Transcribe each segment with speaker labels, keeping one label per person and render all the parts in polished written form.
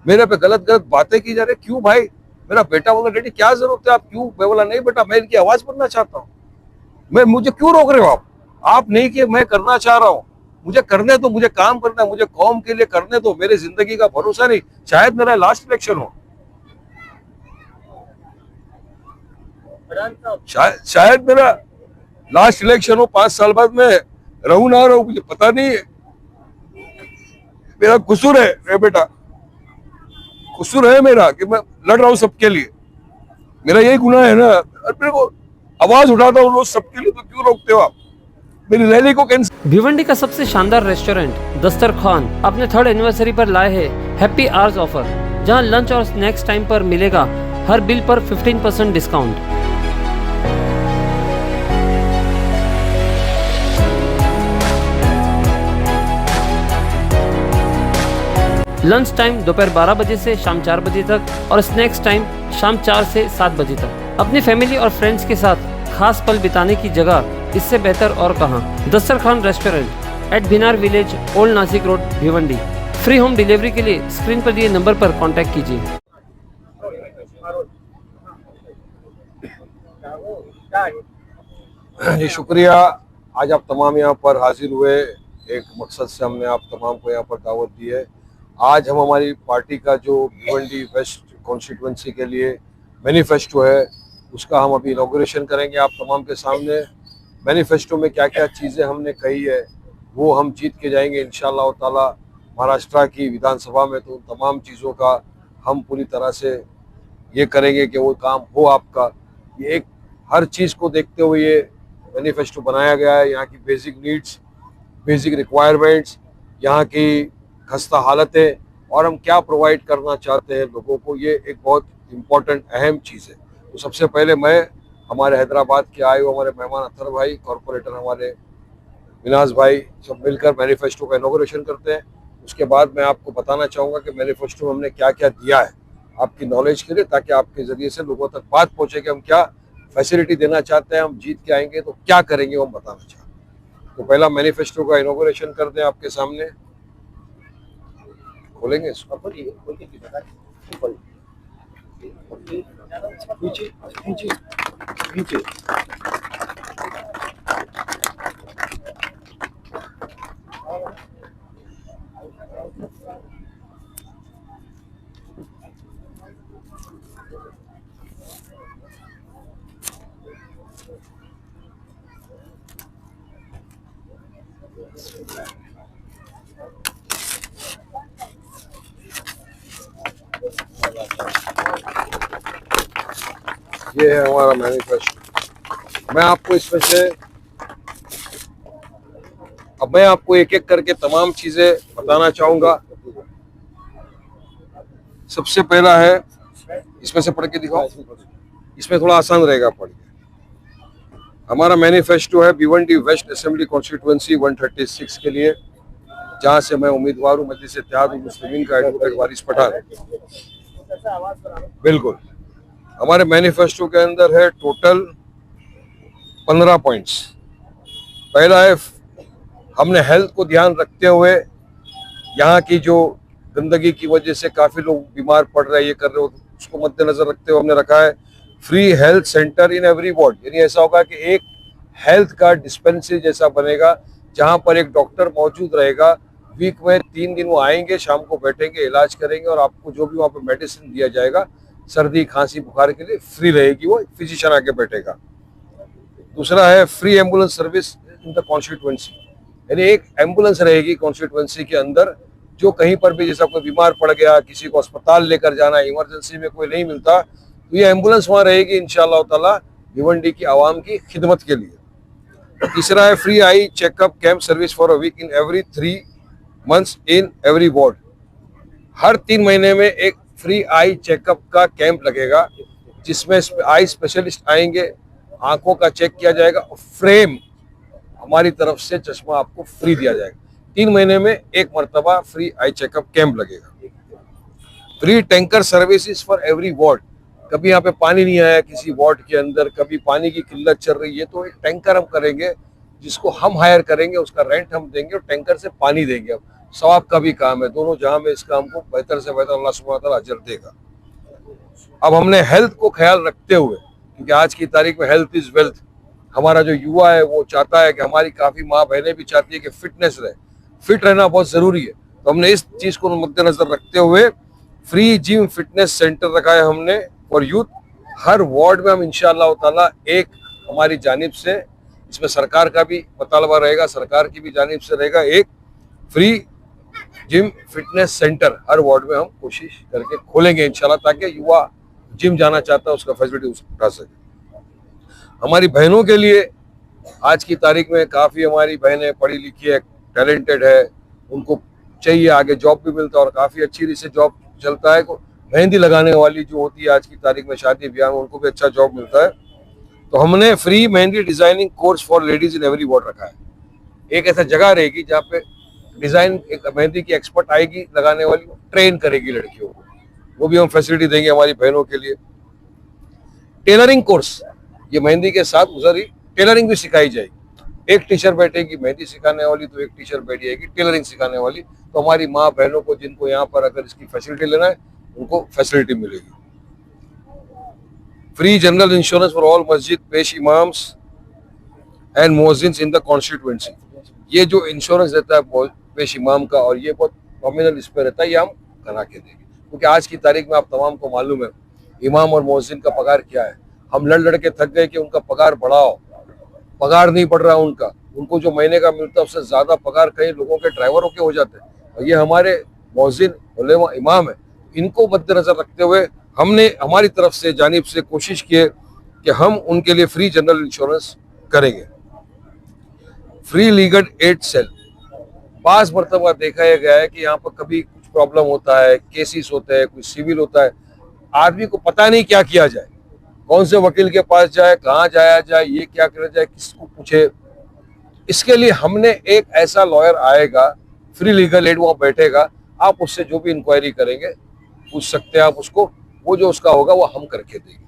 Speaker 1: मेरे पे गलत गलत बातें की जा रही। क्यों भाई? मेरा बेटा बोला डैडी क्या जरूरत है, आप क्यों? मैं बोला नहीं बेटा, मैं इनकी आवाज बनना चाहता हूँ। मुझे क्यों रोक रहे हो आप नहीं किए, मैं करना चाह रहा हूँ। मुझे करने दो, मुझे काम करना है, मुझे कौम के लिए करने दो। मेरी जिंदगी का भरोसा नहीं, शायद मेरा लास्ट इलेक्शन हो, शायद मेरा लास्ट इलेक्शन हो, 5 साल बाद मैं रहूं ना रहूं मुझे पता नहीं है। मेरा कसूर है रे बेटा, कसूर है मेरा कि मैं लड़ रहा हूं सबके लिए। मेरा यही गुनाह है ना। और मेरे को आवाज उठाता हूँ रोज सबके लिए, तो क्यों रोकते हो आप मेरी रैली को? कैंसिल।
Speaker 2: भिवंडी का सबसे शानदार रेस्टोरेंट दस्तरखान अपने 3rd एनिवर्सरी पर लाए है हैप्पी आवर्स ऑफर, जहां लंच और स्नैक्स टाइम पर मिलेगा हर बिल पर 15% डिस्काउंट। लंच टाइम दोपहर 12 बजे से शाम 4 बजे तक और स्नैक्स टाइम शाम 4 से 7 बजे तक। अपनी फैमिली और फ्रेंड्स के साथ खास पल बिताने की जगह इससे बेहतर और कहां। Dastarkhan restaurant at Bhinar village, old Nashik road, Bhiwandi. Free home delivery के लिए स्क्रीन पर दिए नंबर पर कांटेक्ट कीजिए।
Speaker 1: जी शुक्रिया। आज आप तमाम यहाँ पर हाजिर हुए, एक मकसद से हमने आप तमाम को यहाँ पर दावत दी है। आज हम हमारी पार्टी का जो भिवंडी वेस्ट कॉन्स्टिट्यूंसी के लिए मैनिफेस्टो है उसका हम अभी इनॉग्रेशन करेंगे आप तमाम के सामने। मैनिफेस्टो में क्या क्या चीज़ें हमने कही है वो हम जीत के जाएंगे इंशाअल्लाह ताला महाराष्ट्र की विधानसभा में। तो उन तमाम चीज़ों का हम पूरी तरह से ये करेंगे कि वो काम हो आपका। ये एक हर चीज़ को देखते हुए ये मैनिफेस्टो बनाया गया है। यहाँ की बेसिक नीड्स, बेसिक रिक्वायरमेंट्स, यहाँ की खस्ता हालतें और हम क्या प्रोवाइड करना चाहते हैं लोगों को, ये एक बहुत इम्पोर्टेंट अहम चीज़ है। तो सबसे पहले मैं हमारे हैदराबाद के आए हुए हमारे मेहमान अतर भाई, कॉरपोरेटर हमारे विनाश भाई, सब मिलकर मैनिफेस्टो का इनॉग्रेशन करते हैं। उसके बाद मैं आपको बताना चाहूँगा कि मैनिफेस्टो में हमने क्या क्या दिया है आपकी नॉलेज के लिए, ताकि आपके ज़रिए से लोगों तक बात पहुँचे कि हम क्या फैसिलिटी देना चाहते हैं, हम जीत के आएंगे तो क्या करेंगे वो हम बताना चाहते हैं। तो पहला मैनिफेस्टो का इनॉग्रेशन कर दें आपके सामने, खोलेंगे इसको। नीचे नीचे नीचे ये है हमारा मैनिफेस्टो। मैं आपको इसमें से अब मैं आपको एक एक करके तमाम चीजें बताना चाहूंगा। सबसे पहला है, इसमें से पढ़ के दिखाओ, इसमें थोड़ा आसान रहेगा पढ़ के। हमारा मैनिफेस्टो है भिवंडी वेस्ट असेंबली कॉन्स्टिट्यूएंसी 136 के लिए, जहां से मैं उम्मीदवार हूँ मजलिस इत्तेहादुल मुस्लिमीन का, एडवोकेट वारिस पठान। बिल्कुल, हमारे मैनिफेस्टो के अंदर है टोटल 15 पॉइंट्स। पहला है, हमने हेल्थ को ध्यान रखते हुए यहाँ की जो गंदगी की वजह से काफ़ी लोग बीमार पड़ रहे हैं, ये कर रहे हो, उसको मद्देनजर रखते हुए हमने रखा है फ्री हेल्थ सेंटर इन एवरी वार्ड। यानी ऐसा होगा कि एक हेल्थ का डिस्पेंसरी जैसा बनेगा जहाँ पर एक डॉक्टर मौजूद रहेगा। वीक में 3 दिन वो आएंगे, शाम को बैठेंगे, इलाज करेंगे और आपको जो भी वहाँ पर मेडिसिन दिया जाएगा सर्दी खांसी बुखार के लिए फ्री रहेगी, वो फिजिशियन आके बैठेगा। दूसरा है free ambulance service in the constituency, यानी एक एम्बुलेंस रहेगी कॉन्स्टिट्यूएंसी के अंदर, जो कहीं पर भी जैसा कोई बीमार पड़ गया, किसी को अस्पताल लेकर जाना, इमरजेंसी में कोई नहीं मिलता, तो ये एम्बुलेंस वहाँ रहेगी इंशाअल्लाह ताला भिवंडी की आवाम की खिदमत के लिए। तीसरा है free eye checkup camp service for a week in every 3 months in every ward. हर 3 महीने में एक फ्री आई चेकअप का कैंप लगेगा, जिसमें आई स्पेशलिस्ट आएंगे, आंखों का चेक किया जाएगा और फ्रेम हमारी तरफ से चश्मा आपको फ्री दिया जाएगा। 3 महीने में एक मरतबा फ्री आई चेकअप कैंप लगेगा। Free tanker services for every ward. कभी यहाँ पे पानी नहीं आया किसी वार्ड के अंदर, कभी पानी की किल्लत चल रही है, तो एक टैंकर हम करेंगे जिसको हम हायर करेंगे, उसका रेंट हम देंगे और टैंकर से पानी देंगे। सवाब का भी काम है। दोनों जहां में इस काम को बेहतर से बेहतर अल्लाह सुब्हानहू व तआला अजर देगा। अब हमने हेल्थ को ख्याल रखते हुए, क्योंकि आज की तारीख में हेल्थ इज वेल्थ, हमारा जो युवा है वो चाहता है कि हमारी काफी माँ बहनें भी चाहती है कि फिटनेस रहे, फिट रहना बहुत जरूरी है। तो हमने इस चीज को मद्देनजर रखते हुए फ्री जिम फिटनेस सेंटर रखा है हमने फॉर यूथ। हर वार्ड में हम इंशाअल्लाह ताला एक हमारी जानिब से, इसमें सरकार का भी मुतालबा रहेगा, सरकार की भी जानिब से रहेगा, एक फ्री जिम फिटनेस सेंटर हर वार्ड में हम कोशिश करके खोलेंगे इंशाल्लाह, ताकि युवा जिम जाना चाहता है उसका फैसिलिटी उठा सके। हमारी बहनों के लिए आज की तारीख में काफ़ी हमारी बहनें पढ़ी लिखी है, टैलेंटेड है, उनको चाहिए आगे जॉब भी मिलता है और काफ़ी अच्छी से जॉब चलता है। मेहंदी लगाने वाली जो होती है आज की तारीख में शादी ब्याह में, उनको भी अच्छा जॉब मिलता है। तो हमने free mehndi designing course for ladies in every ward रखा है। एक ऐसा जगह रहेगी जहाँ पे डिजाइन एक मेहंदी की एक्सपर्ट आएगी लगाने वाली, ट्रेन करेगी लड़कियों को, वो भी हम फैसिलिटी देंगे हमारी बहनों के लिए। टेलरिंग कोर्स, ये मेहंदी के साथ उधर ही टेलरिंग भी सिखाई जाएगी। एक टीचर बैठेगी मेहंदी सिखाने वाली, तो एक टीचर बैठेगी टेलरिंग सिखाने वाली। तो हमारी माँ बहनों को जिनको यहाँ पर अगर इसकी फैसिलिटी लेना है उनको फैसिलिटी मिलेगी। Free general insurance for all masjid pesh imams and muezzins in the constituency. ये जो इंश्योरेंस देता है पेश इमाम का, और ये बहुत नॉमिनल इस पर रहता है, ये हम करा के देंगे। क्योंकि आज की तारीख में आप तमाम को मालूम है इमाम और मुअज्जिन का पगार क्या है। हम लड़ के थक गए कि उनका पगार बढ़ाओ, पगार नहीं बढ़ रहा उनका। उनको जो महीने का मिलता है उससे ज्यादा पगार कई लोगों के ड्राइवरों के हो जाते हैं, और ये हमारे मुअज्जिन उलेमा इमाम है। इनको मद्देनजर रखते हुए हमने हमारी तरफ से जानिब से कोशिश की है कि हम उनके लिए फ्री जनरल इंश्योरेंस करेंगे। फ्री लीगल एड सेल, पांच मरतबा देखा गया है कि यहाँ पर कभी कुछ प्रॉब्लम होता है, केसेस होते हैं, कुछ सिविल होता है, आदमी को पता नहीं क्या किया जाए, कौन से वकील के पास जाए, कहाँ जाया जाए, ये क्या किया जाए, किसको पूछे। इसके लिए हमने एक ऐसा लॉयर आएगा, फ्री लीगल एड, वहाँ बैठेगा, आप उससे जो भी इंक्वायरी करेंगे पूछ सकते हैं आप उसको, वो जो उसका होगा वो हम करके देंगे।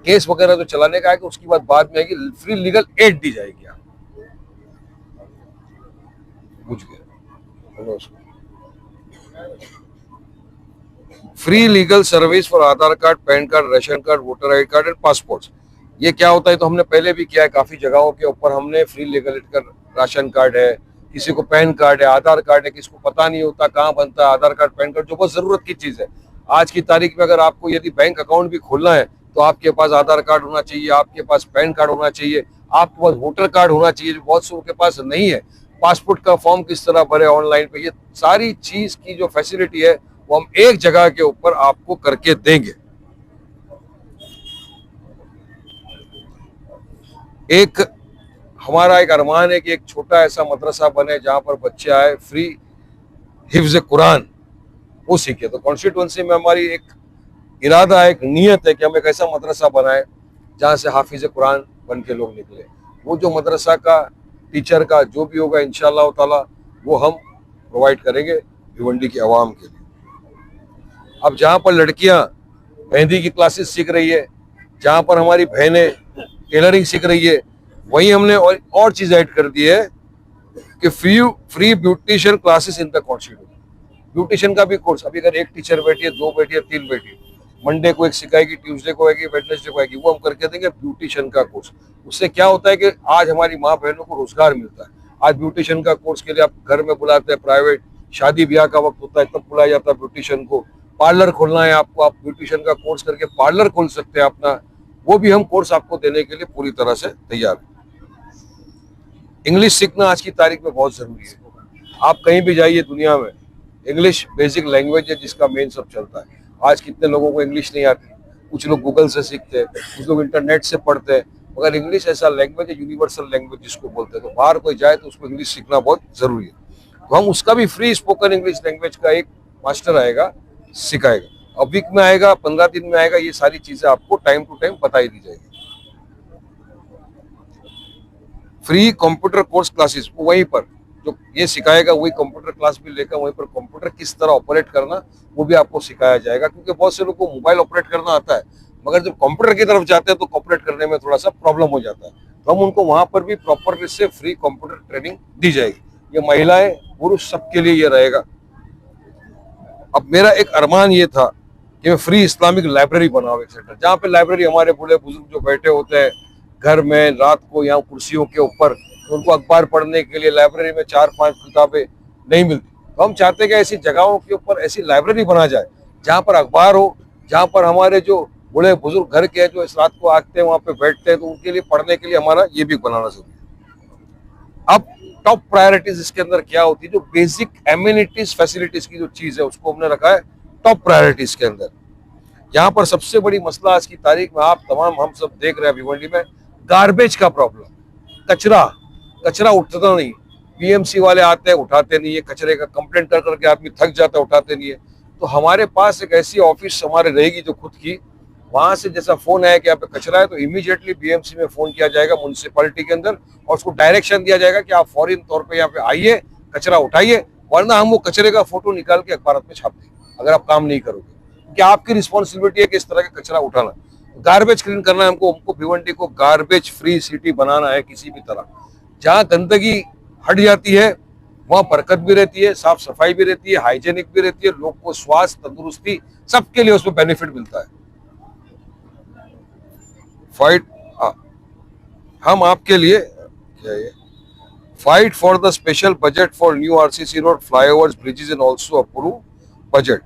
Speaker 1: केस वगैरह तो चलाने का आएगा, उसकी बात बाद में आएगी, फ्री लीगल एड दी जाएगी। आप बुझ गए। Free legal service for Aadhaar card, pan card, ration card, voter I card and passport. ये क्या होता है तो हमने पहले भी किया है, काफी जगहों के ऊपर हमने फ्री लीगल एड का, राशन कार्ड है, किसी को पैन कार्ड है, आधार कार्ड है, किसी को पता नहीं होता कहाँ बनता है आधार कार्ड, पैन कार्ड, जो बहुत जरूरत की चीज है। आज की तारीख में अगर आपको यदि बैंक अकाउंट भी खोलना है तो आपके पास आधार कार्ड होना चाहिए, आपके पास पैन कार्ड होना चाहिए, आपके पास वोटर कार्ड होना चाहिए, जो बहुत से के पास नहीं है। पासपोर्ट का फॉर्म किस तरह भरे ऑनलाइन पे, ये सारी चीज की जो फैसिलिटी है वो हम एक जगह के ऊपर आपको करके देंगे। एक हमारा एक अरमान है कि एक छोटा ऐसा मदरसा बने जहां पर बच्चे आए, फ्री हिफ्ज कुरान वो सीखे। तो कॉन्स्टिट्यूएंसी में हमारी एक इरादा है, एक नियत है कि हम एक ऐसा मदरसा बनाए जहां से हाफिज कुरान बन के लोग निकले। वो जो मदरसा का टीचर का जो भी होगा इंशाअल्लाह ताला वो हम प्रोवाइड करेंगे भिवंडी की आवाम के लिए। अब जहाँ पर लड़कियाँ मेहंदी की क्लासेस सीख रही है, जहाँ पर हमारी बहनें टेलरिंग सीख रही है, वहीं हमने और चीज ऐड कर दी है कि free beautician classes in the constitute. Beautician का भी कोर्स, अभी अगर एक टीचर बैठी है, दो बैठी है, तीन बैठी है, मंडे को एक सिखाएगी, ट्यूसडे को आएगी, वेडनेसडे को आएगी, वो हम करके देंगे ब्यूटिशियन का कोर्स। उससे क्या होता है कि आज हमारी माँ बहनों को रोजगार मिलता है। आज ब्यूटिशियन का कोर्स के लिए आप घर में बुलाते हैं, प्राइवेट शादी ब्याह का वक्त होता है तब बुलाया जाता है ब्यूटिशियन को। पार्लर खोलना है आपको, आप ब्यूटिशियन का कोर्स करके पार्लर खोल सकते हैं अपना, वो भी हम कोर्स आपको देने के लिए पूरी तरह से तैयार हैं। इंग्लिश सीखना आज की तारीख में बहुत जरूरी है। आप कहीं भी जाइए दुनिया में, इंग्लिश बेसिक लैंग्वेज है जिसका मेन सब चलता है। आज कितने लोगों को इंग्लिश नहीं आती, कुछ लोग गूगल से सीखते हैं, कुछ लोग इंटरनेट से पढ़ते हैं, मगर इंग्लिश ऐसा लैंग्वेज है, यूनिवर्सल लैंग्वेज जिसको बोलते हैं। तो बाहर कोई जाए तो उसको इंग्लिश सीखना बहुत जरूरी है। तो हम उसका भी फ्री स्पोकन इंग्लिश लैंग्वेज का एक मास्टर आएगा, सिखाएगा। अब वीक में आएगा, 15 दिन में आएगा, ये सारी चीजें आपको टाइम टू टाइम बताई दी जाएगी। फ्री कंप्यूटर कोर्स क्लासेस, वहीं पर जो ये सिखाएगा वही कंप्यूटर क्लास भी लेकर वहीं पर कंप्यूटर किस तरह ऑपरेट करना वो भी आपको सिखाया जाएगा। क्योंकि बहुत से लोगों को मोबाइल ऑपरेट करना आता है, मगर जब कंप्यूटर की तरफ जाते हैं तो ऑपरेट करने में थोड़ा सा प्रॉब्लम हो जाता है। तो हम उनको वहां पर भी प्रॉपर से फ्री कंप्यूटर ट्रेनिंग दी जाएगी। ये महिलाएं पुरुष सबके लिए ये रहेगा। अब मेरा एक अरमान ये था कि मैं फ्री इस्लामिक लाइब्रेरी बनाऊं, एक सेंटर जहाँ पे लाइब्रेरी हमारे बूढ़े बुजुर्ग जो बैठे होते हैं घर में रात को यहाँ कुर्सियों के ऊपर, तो उनको अखबार पढ़ने के लिए लाइब्रेरी में 4-5 किताबें नहीं मिलती, तो हम चाहते हैं कि ऐसी जगहों के ऊपर ऐसी लाइब्रेरी बना जाए जहाँ पर अखबार हो, जहाँ पर हमारे जो बूढ़े बुजुर्ग घर के जो इस रात को आते हैं वहाँ पे बैठते हैं, तो उनके लिए पढ़ने के लिए हमारा ये भी बनाना जरूरी है। अब टॉप प्रायोरिटीज इसके अंदर क्या होती है, जो बेसिक एम्यूनिटीज फैसिलिटीज की जो चीज है उसको हमने रखा है टॉप प्रायोरिटीज के अंदर। यहाँ पर सबसे बड़ी मसला आज की तारीख में आप तमाम हम सब देख रहे हैं भिवंडी में, गार्बेज का प्रॉब्लम। कचरा उठता नहीं, बीएमसी वाले आते हैं उठाते नहीं है, कचरे का कंप्लेंट कर करके आदमी थक जाता है, उठाते नहीं है। तो हमारे पास एक ऐसी ऑफिस हमारे रहेगी जो खुद की, वहां से जैसा फोन आया कि यहाँ पे कचरा है तो इमीडिएटली बीएमसी में फोन किया जाएगा म्युनिसिपैलिटी के अंदर, और उसको डायरेक्शन दिया जाएगा कि आप फौरी तौर पे यहाँ पे आइए, कचरा उठाइए, वरना हम वो कचरे का फोटो निकाल के अखबार में छाप देंगे अगर आप काम नहीं करोगे, क्योंकि आपकी रिस्पॉन्सिबिलिटी है कि इस तरह का कचरा उठाना, गार्बेज क्लीन करना है हमको भिवंडी को गार्बेज फ्री सिटी बनाना है। किसी भी तरह जहाँ गंदगी हट जाती है वहाँ बरकत भी रहती है, साफ सफाई भी रहती है, हाइजेनिक भी रहती है, लोग को स्वास्थ्य तंदुरुस्ती सबके लिए उसमें बेनिफिट मिलता है। फाइट हम आपके लिए क्या है, fight for the special budget for new RCC road flyovers bridges and also approve budget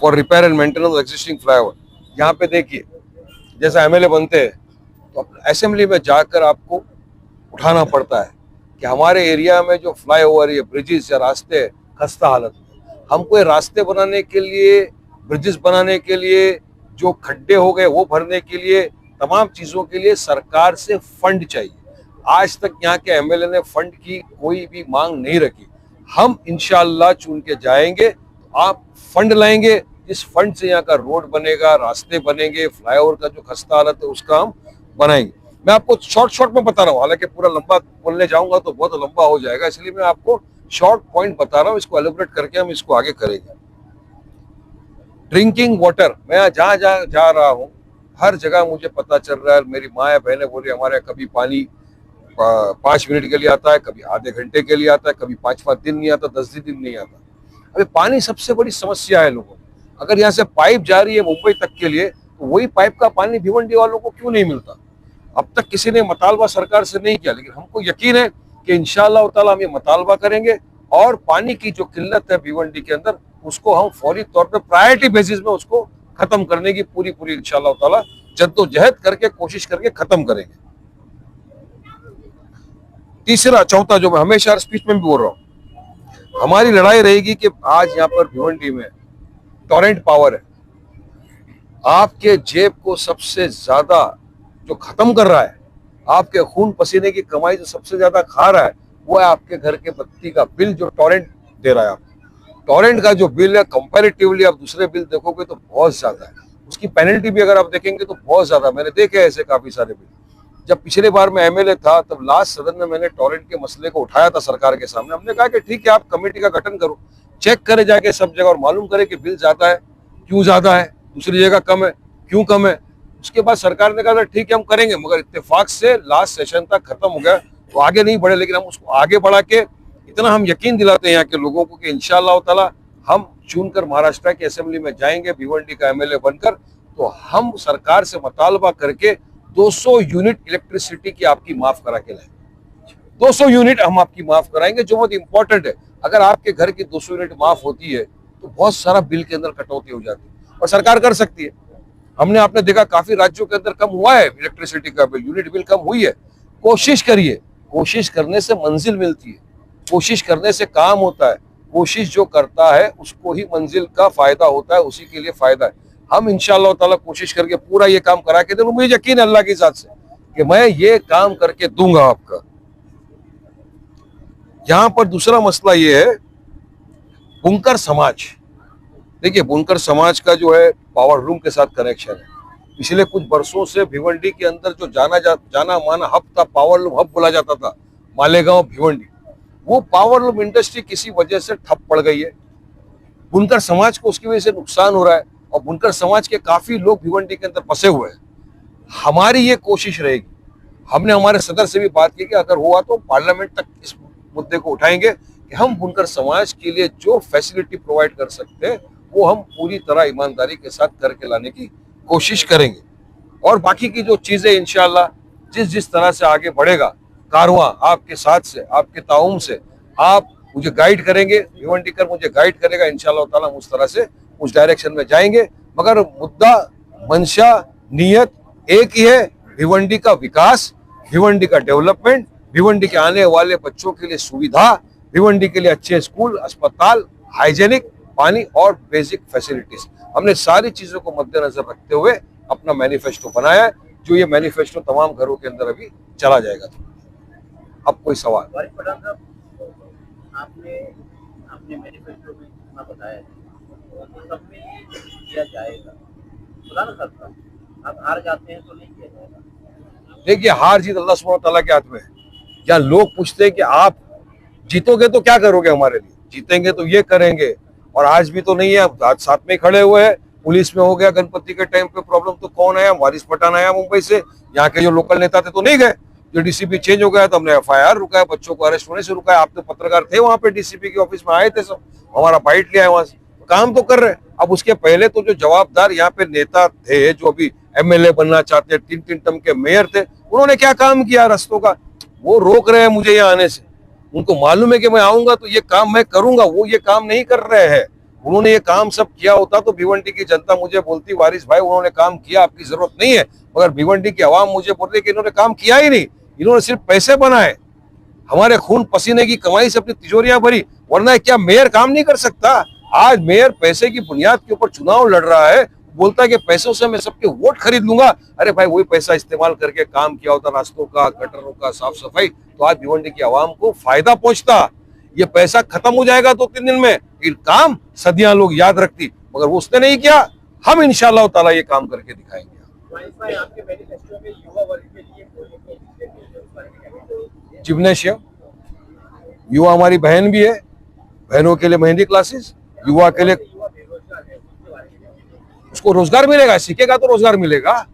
Speaker 1: for repair and maintenance of existing flyover. यहाँ पे देखिए जैसा एमएलए बनते हैं तो असेंबली में जाकर आपको उठाना पड़ता है कि हमारे एरिया में जो फ्लाईओवर या ब्रिजेस या रास्ते खस्ता हालत में, हमको ये रास्ते बनाने के लिए, ब्रिजेस बनाने के लिए, जो खड्डे हो गए वो भरने के लिए, तमाम चीजों के लिए सरकार से फंड चाहिए। आज तक यहाँ के एमएलए ने फंड की कोई भी मांग नहीं रखी। हम इंशाअल्लाह चुन के जाएंगे तो आप फंड लाएंगे, इस फंड से यहाँ का रोड बनेगा, रास्ते बनेंगे, फ्लाईओवर का जो खस्ता हालत है उसका हम बनाएंगे। मैं आपको शॉर्ट में बता रहा हूँ, हालांकि पूरा लंबा बोलने जाऊंगा तो बहुत लंबा हो जाएगा, इसलिए मैं आपको शॉर्ट पॉइंट बता रहा हूँ, इसको एलिब्रेट करके हम इसको आगे करेंगे। ड्रिंकिंग वाटर, मैं जहाँ जहाँ जा रहा हूँ हर जगह मुझे पता चल रहा है, मेरी माँ या बहनें बोल रही हमारे कभी पानी 5 मिनट के लिए आता है, कभी आधे घंटे के लिए आता है, कभी 5 दिन नहीं आता, 10 दिन नहीं आता। अभी पानी सबसे बड़ी समस्या है लोगों, अगर यहाँ से पाइप जा रही है मुंबई तक के लिए तो वही पाइप का पानी भिवंडी वालों को क्यों नहीं मिलता? अब तक किसी ने मुतालबा सरकार से नहीं किया, लेकिन हमको यकीन है कि इंशाअल्लाह ताला हम ये मुतालबा करेंगे और पानी की जो किल्लत है भिवंडी के अंदर उसको हम फौरी तौर पे प्रायोरिटी बेसिस में उसको खत्म करने की पूरी इंशाअल्लाह ताला जद्दोजहद करके कोशिश करके खत्म करेंगे। तीसरा चौथा जो मैं हमेशा स्पीच में भी बोल रहा हूँ, हमारी लड़ाई रहेगी कि आज यहाँ पर भिवंडी में टॉरेंट पावर है, आपके जेब को सबसे ज्यादा जो खत्म कर रहा है, आपके खून पसीने की कमाई जो सबसे ज्यादा खा रहा है वो है आपके घर के बत्ती का बिल जो टॉरेंट दे रहा है। आपको टॉरेंट का जो बिल है कंपैरेटिवली आप दूसरे बिल देखोगे तो बहुत ज्यादा है, उसकी पेनल्टी भी अगर आप देखेंगे तो बहुत ज्यादा। मैंने देखे ऐसे काफी सारे बिल। जब पिछले बार मैं एमएलए था तब लास्ट सदन में मैंने टॉरेंट के मसले को उठाया था सरकार के सामने। हमने कहा कि ठीक है आप कमेटी का गठन करो, चेक करे जाके सब जगह और मालूम करे कि बिल ज्यादा है क्यों ज्यादा है, दूसरी जगह कम है क्यों कम है। उसके बाद सरकार ने कहा ठीक है हम करेंगे, मगर इत्तेफाक से लास्ट सेशन तक खत्म हो गया तो आगे नहीं बढ़े, लेकिन हम उसको आगे बढ़ा के इतना हम यकीन दिलाते हैं यहाँ के लोगों को कि इंशाअल्लाह ताला हम चुनकर महाराष्ट्र की असेंबली में जाएंगे भिवंडी का एमएलए बनकर, तो हम सरकार से मुतालबा करके 200 यूनिट इलेक्ट्रिसिटी की आपकी माफ करा के लाएंगे। 200 यूनिट हम आपकी माफ कराएंगे जो बहुत इंपॉर्टेंट है। अगर आपके घर की 200 यूनिट माफ होती है तो बहुत सारा बिल के अंदर कटौती हो जाती है और सरकार कर सकती है। हमने आपने देखा काफी राज्यों के अंदर कम हुआ है इलेक्ट्रिसिटी का बिल, यूनिट बिल कम हुई है। कोशिश करिए, कोशिश करने से मंजिल मिलती है, कोशिश करने से काम होता है, कोशिश जो करता है उसको ही मंजिल का फायदा होता है, उसी के लिए फायदा है। हम इंशाअल्लाह ताला कोशिश करके पूरा ये काम करा के देंगे, मुझे यकीन है अल्लाह की जात से कि मैं ये काम करके दूंगा आपका। यहाँ पर दूसरा मसला ये है बुनकर समाज। देखिए बुनकर समाज का जो है पावर लूम के साथ कनेक्शन है। पिछले कुछ वर्षों से भिवंडी के अंदर जो जाना माना हब था, पावर लूम हब बोला जाता था, मालेगांव भिवंडी, वो पावर लूम इंडस्ट्री किसी वजह से ठप पड़ गई है। बुनकर समाज को उसकी वजह से नुकसान हो रहा है और बुनकर समाज के काफी लोग भिवंडी के अंदर फंसे हुए हैं। हमारी ये कोशिश रहेगी, हमने हमारे सदर से भी बात की कि अगर हुआ तो पार्लियामेंट तक इस मुद्दे को उठाएंगे कि हम बुनकर समाज के लिए जो फैसिलिटी प्रोवाइड कर सकते हैं वो हम पूरी तरह ईमानदारी के साथ करके लाने की कोशिश करेंगे। और बाकी की जो चीजें इंशाल्लाह जिस जिस तरह से आगे बढ़ेगा कारवां, आपके साथ से, आपके ताउन से, आप मुझे गाइड करेंगे, भिवंडीकर मुझे गाइड करेगा, इंशाल्लाह ताला हम उस तरह से उस डायरेक्शन में जाएंगे। मगर मुद्दा, मंशा, नियत एक ही है, भिवंडी का विकास, भिवंडी का डेवलपमेंट, भिवंडी के आने वाले बच्चों के लिए सुविधा, भिवंडी के लिए अच्छे स्कूल, अस्पताल, हाइजेनिक, पानी और बेसिक फैसिलिटीज। हमने सारी चीजों को मद्देनजर रखते हुए अपना मैनिफेस्टो बनाया है, जो ये मैनिफेस्टो तमाम घरों के अंदर अभी चला जाएगा। अब कोई सवाल?
Speaker 3: आपने अपने मैनिफेस्टो में इतना बताया है, तो सब में किया जाएगा, खुदा न करता आप हार जाते हैं तो नहीं किया जाएगा।
Speaker 1: देखिए, हार जीत अल्लाह सुब्हानहू तआला के हाथ में है। क्या लोग पूछते हैं कि आप जीतोगे तो क्या करोगे हमारे लिए? जीतेंगे तो ये करेंगे, और आज भी तो नहीं है, आज साथ में खड़े हुए हैं। पुलिस में हो गया गणपति के टाइम पे प्रॉब्लम, तो कौन आया? वारिस पठान आया मुंबई से, यहाँ के जो लोकल नेता थे तो नहीं गए। जो डीसीपी चेंज हो गया तो हमने एफआईआर रुकाया, बच्चों को अरेस्ट होने से रुकाया। आप तो पत्रकार थे वहां पे, डीसीपी के ऑफिस में आए थे, सब हमारा बाइट लिया है, वहां से काम तो कर रहे हैं। अब उसके पहले तो जो जवाबदार यहाँ पे नेता थे, जो अभी एमएलए बनना चाहते, 3 टर्म के मेयर थे, उन्होंने क्या काम किया रस्तों का? वो रोक रहे हैं मुझे यहाँ आने से। उनको मालूम है कि मैं आऊंगा तो ये काम मैं करूंगा, वो ये काम नहीं कर रहे हैं। उन्होंने ये काम सब किया होता तो भिवंडी की जनता मुझे बोलती, वारिस भाई उन्होंने काम किया, आपकी जरूरत नहीं है। मगर भिवंडी की आवाम मुझे बोल रही कि इन्होंने काम किया ही नहीं, इन्होंने सिर्फ पैसे बनाए, हमारे खून पसीने की कमाई से अपनी तिजोरियां भरी। वरना क्या मेयर काम नहीं कर सकता? आज मेयर पैसे की बुनियाद के ऊपर चुनाव लड़ रहा है, बोलता है कि पैसों से मैं सबके वोट खरीद लूंगा। अरे भाई, वही पैसा इस्तेमाल करके काम किया होता, रास्तों का, गटरों का साफ सफाई, तो आज भिवंडी की आवाम को फायदा पहुंचता। ये पैसा खत्म हो जाएगा 2-3 दिन में, ये काम सदियां लोग याद रखती, मगर वो उसने नहीं किया। हम इंशाअल्लाह ताला ये काम करके दिखाएंगे।
Speaker 3: आपके मैनिफेस्टो में युवा वर्ग के लिए
Speaker 1: जिम्नेशियम, युवा हमारी बहन भी है, बहनों के लिए मेहंदी क्लासेस, युवा के लिए उसको रोजगार मिलेगा, सीखेगा तो रोजगार मिलेगा।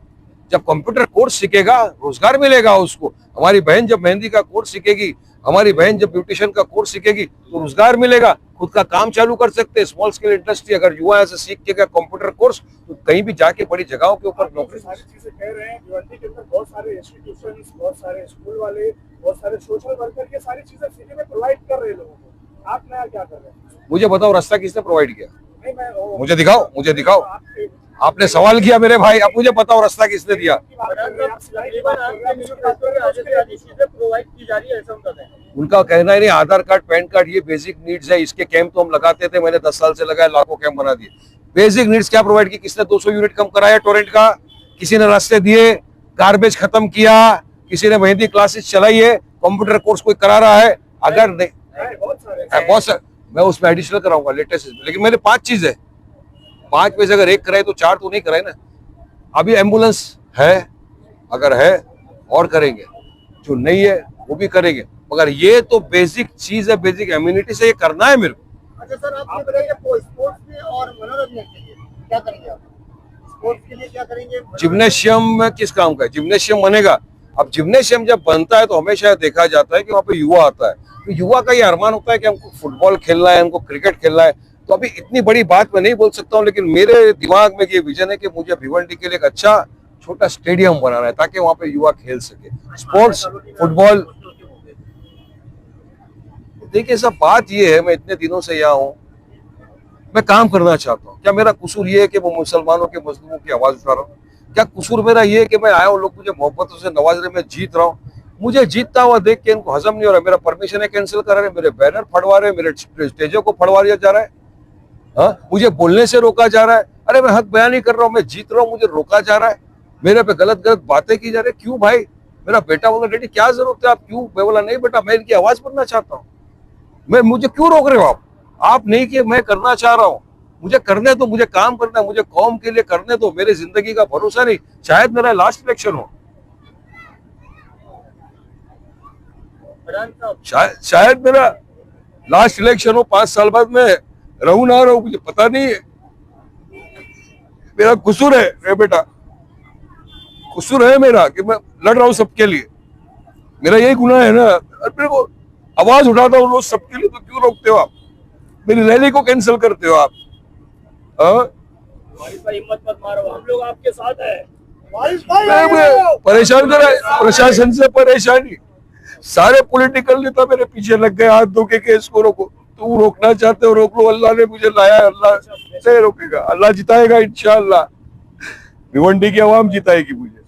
Speaker 1: जब कंप्यूटर कोर्स सीखेगा रोजगार मिलेगा उसको। हमारी बहन जब मेहंदी का कोर्स सीखेगी, हमारी बहन जब ब्यूटिशियन का कोर्स सीखेगी तो रोजगार मिलेगा, खुद का काम चालू कर सकते हैं, स्मॉल स्केल इंडस्ट्री। अगर युवा ऐसे सीख के गया कंप्यूटर कोर्स तो कहीं भी जाके बड़ी जगहों के ऊपर नौकरी।
Speaker 4: सारी चीजें कह रहे हैं, भिवंडी के अंदर बहुत सारे इंस्टीट्यूशंस, बहुत सारे स्कूल वाले, बहुत सारे सोशल वर्कर ये सारी चीजें फ्री में प्रोवाइड कर रहे हैं लोगों को। आप नया क्या कर रहे हैं?
Speaker 1: मुझे बताओ, रास्ता किसने प्रोवाइड किया?
Speaker 4: नहीं, मैं
Speaker 1: मुझे दिखाओ, मुझे दिखाओ। आपने सवाल किया मेरे भाई, अब मुझे बताओ रास्ता किसने दिया? उनका कहना है नहीं, आधार कार्ड, पैन कार्ड ये बेसिक नीड्स है, इसके कैंप तो हम लगाते थे, मैंने 10 साल से लगाया, लाखों कैंप बना दिए। बेसिक नीड्स क्या प्रोवाइड की? किसने 200 यूनिट कम कराया टोरेंट का? किसी ने रास्ते दिए? गार्बेज खत्म किया? किसी ने मेहंदी क्लासेस चलाई है? कंप्यूटर कोर्स कोई करा रहा है? अगर नहीं, बहुत सारे, मैं उसमें एडिशनल कराऊंगा लेटेस्ट, लेकिन मेरे 5 चीज है, 5 में से अगर एक कराए तो 4 तो नहीं कराए ना। अभी एम्बुलेंस है, अगर है और करेंगे, जो नहीं है वो भी करेंगे, मगर ये तो बेसिक चीज है, बेसिक इम्यूनिटी से ये करना है मेरे को।
Speaker 3: अच्छा सर, आप ये बताइए स्पोर्ट्स में और मनोरंजन के लिए क्या करेंगे आप? स्पोर्ट्स के लिए क्या करेंगे?
Speaker 1: जिम्नेशियम में किस काम का है? जिम्नेशियम बनेगा। अब जिम्नेशियम जब बनता है तो हमेशा देखा जाता है कि वहाँ पे युवा आता है, तो युवा का ये अरमान होता है कि हमको फुटबॉल खेलना है, हमको क्रिकेट खेलना है। तो अभी इतनी बड़ी बात मैं नहीं बोल सकता हूँ, लेकिन मेरे दिमाग में ये विजन है कि मुझे भिवंडी के लिए एक अच्छा छोटा स्टेडियम बनाना है ताकि वहाँ पे युवा खेल सके स्पोर्ट्स, फुटबॉल। देखिए सब बात ये है, मैं इतने दिनों से यहाँ हूँ, मैं काम करना चाहता हूँ। क्या मेरा कसूर ये है कि मैं मुसलमानों के मजलूमों की आवाज उठा रहा हूँ? क्या कसूर मेरा ये है कि मैं आया हूँ, लोग मुझे मोहब्बतों से नवाज रहे, मैं जीत रहा हूँ? मुझे जीतता हुआ देख के इनको हजम नहीं हो रहा। मेरा परमिशन है कैंसिल करा रहे, मेरे बैनर फड़वा रहे, मेरे स्टेजों को फड़वा दिया जा रहा है, हाँ, मुझे बोलने से रोका जा रहा है। अरे मैं हक बयान नहीं कर रहा हूँ, मैं जीत रहा हूँ, मुझे रोका जा रहा है, मेरे पे गलत गलत बातें की जा रही है। क्यों भाई? मेरा बेटा बोला डैडी क्या जरूरत है, आप क्यों? मैं बोला नहीं बेटा, मैं इनकी आवाज बनना चाहता हूँ, मुझे क्यों रोक रहे हो आप नहीं कि मैं करना चाह रहा हूँ, मुझे करने दो, मुझे काम करना है, मुझे कौम के लिए करने दो। मेरी जिंदगी का भरोसा नहीं, शायद मेरा लास्ट इलेक्शन हो, शायद मेरा लास्ट इलेक्शन हो, 5 साल बाद मैं रहूं ना रहूं मुझे पता नहीं है। मेरा कसूर है रे बेटा, कसूर है मेरा कि मैं लड़ रहा हूं सबके लिए, मेरा यही गुनाह है ना। मेरे को आवाज उठाता हूँ रोज सबके लिए, तो क्यों रोकते हो आप? मेरी रैली को कैंसिल करते हो आप? हाँ?
Speaker 4: वारिस भाई हिम्मत मत मारो, हम लोग आपके साथ हैं। वारिस भाई
Speaker 1: परेशान करा प्रशासन से, परेशानी सारे पॉलिटिकल नेता मेरे पीछे लग गए हाथ धो के इसको रोको। तुम रोकना चाहते हो रोक लो, अल्लाह ने मुझे लाया, अल्लाह से रोकेगा, अल्लाह जिताएगा इंशाअल्लाह। भिवंडी की आवाम जिताएगी मुझे।